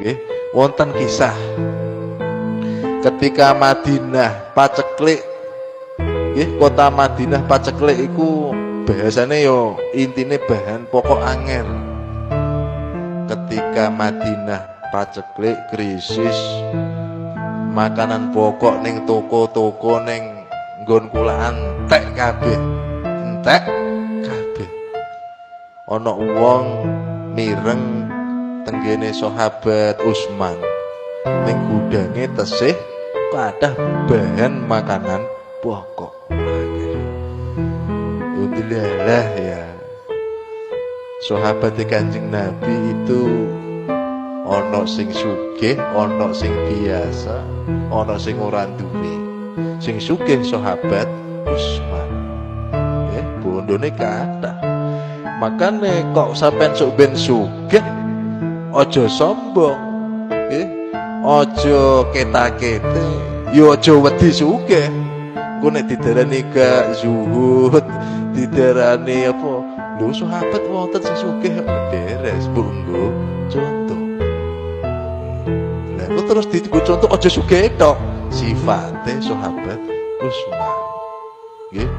Nggih, wonten kisah ketika Madinah paceklik. Nggih, kota Madinah paceklik iku bahasane yo intine bahan pokok angel. Ketika Madinah paceklik krisis makanan pokok ning toko-toko ning nggon kula entek kabeh. Entek kabeh. Ana wong mireng tenggene sahabat Utsman ning gudange tesih kathah bahan makanan pokok. Alhamdulillah ya. Sahabat Kanjeng Nabi itu ana sing sugih, ana sing biasa, ana sing ora duwe. Sing sugih sahabat Utsman. Nggih, bondone kathah. Makane kok sampean sok ben sugih aja sombong, nggih. Aja ketak-kete, ya aja wedi sugih. Ku nek didarani gak zuhud, didarani apa? Lho sahabat wonten sing sugih deres, bunggo contoh. Lah ku terus diku contoh aja sugih tok, sifate sahabat Utsman. Nggih.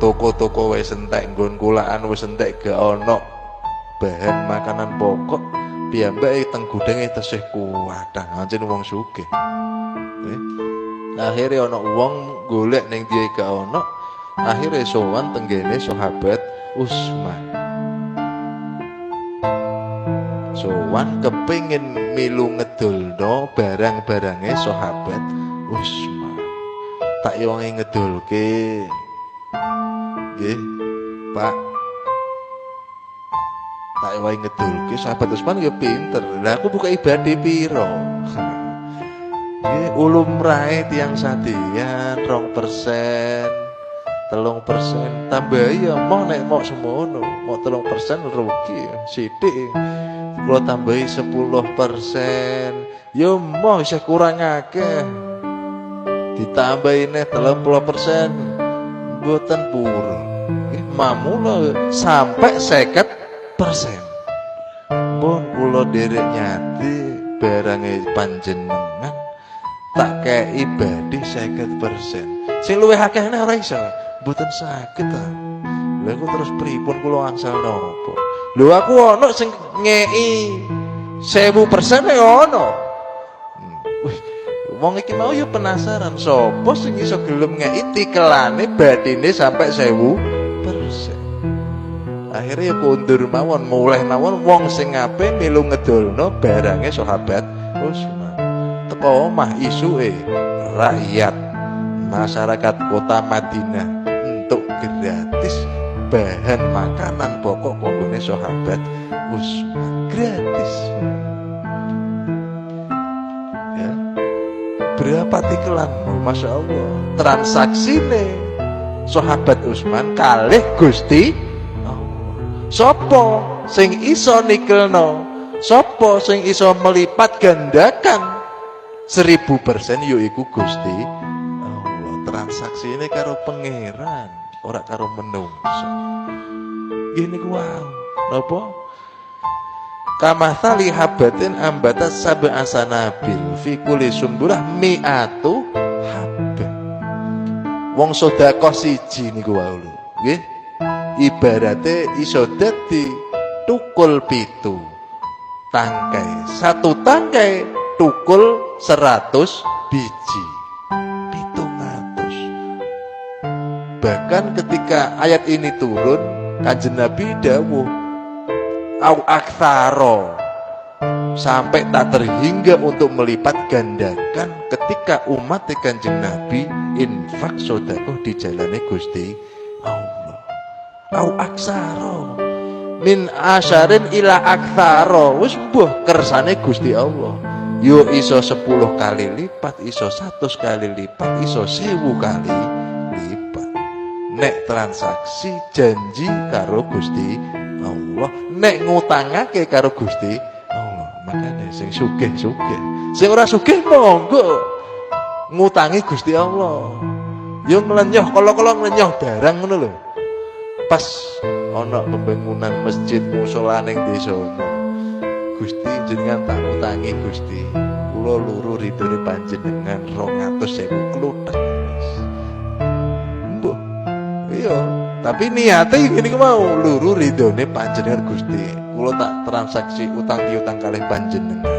Toko-toko wis entek, nggon kulaan wis entek gak ana bahan makanan pokok. Piyambake teng gudenge tesih kuwathah ancen wong sugih. Nggih. Akhire ana wong golek ning dia gak ana, akhire sowan tenggene sahabat Utsman. Sowan kepengin milu ngedolno barang-barange sahabat Utsman. Tak wonge ngedolke. Nggih, Pak. Tak wae ngedulke sahabat Utsman ya pinter. Lah aku buka ibadah piro? Nggih, ulumrahe tiyang sadeyan 2%, 3%, tambahi ya moh nek mok semono, mok 3% rugi sithik. Kula tambahi 10%, ya moh isih kurang akeh. Ditambahi neh 30%, mboten purun. Nggih, mamula sampai 50%. Pun kula derek nyati barange panjenengan tak kei badhe 50%. Sing luwih akeh ora iso, mboten saged ta. Lha aku terus pripun kula angsal napa? Lho aku ana sing ngei 1000% ya ana. Wih, wong iki mau ya penasaran sapa sing iso gelem ngei tikelane badine sampai 1000%. Akhirnya kondur mawon, mulai mawon wong sing ngape milu ngedolno barange sahabat Utsman. Teko omah isuke rakyat masyarakat kota Madinah untuk gratis bahan makanan pokok konggone sahabat Utsman. Gratis. Ya. Berapa tikelanmu? Masya Allah. Transaksine sahabat Utsman kalih Gusti. Sopo sing iso nikelno, sopo sing iso melipat gandakan 1000% yaiku Gusti Allah. Transaksi ini karo pangeran, ora karo menungso. Gini ku wow, napa? Kamathali habatin ambata sab'a sanabil fi kulli sumbulah mi'atu habba. Wong sedekah siji niku wae lho, nggih. Ibarate iso dadi tukul 7 tangkai. 1 tangkai tukul 100 biji. 700. Bahkan ketika ayat ini turun, Kanjeng Nabi dawuh au aktsaro, sampai tak terhingga untuk melipat gandakan ketika umat Kanjeng Nabi infak sedekah di jalane Gusti Allah. Au aksaro min asyarin ila aktsaro, wis mbuh kersane Gusti Allah. Yo iso 10 kali lipat, iso 100 kali lipat, iso 1000 kali lipat. Nek transaksi janji karo Gusti Allah, nek ngutangake karo Gusti Allah. Makane sing sugih-sugih, sing ora sugih monggo ngutangi Gusti Allah. Yo nglenyoh kala-kala nglenyoh barang ngono lho. Pas ana pembangunan masjid musala ning desa, Gusti jenengan tak utangi Gusti. Kula luru ridone panjenengan 200.000 kluthek. Mbah. Iya, tapi niate ngene ku mau luru ridone panjenengan Gusti. Kula tak transaksi utang piutang kalih panjenengan.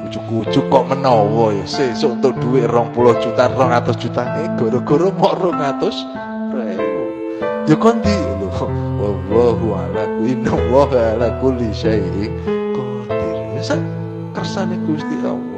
Ujuk-ujuk kok menawa ya sesuk entuk dhuwit 20 juta 200 juta gara-gara mok 200.000. Ya kon ndi lho. Wallahu ala kulli syai'in qadir. Kersane Gusti Allah.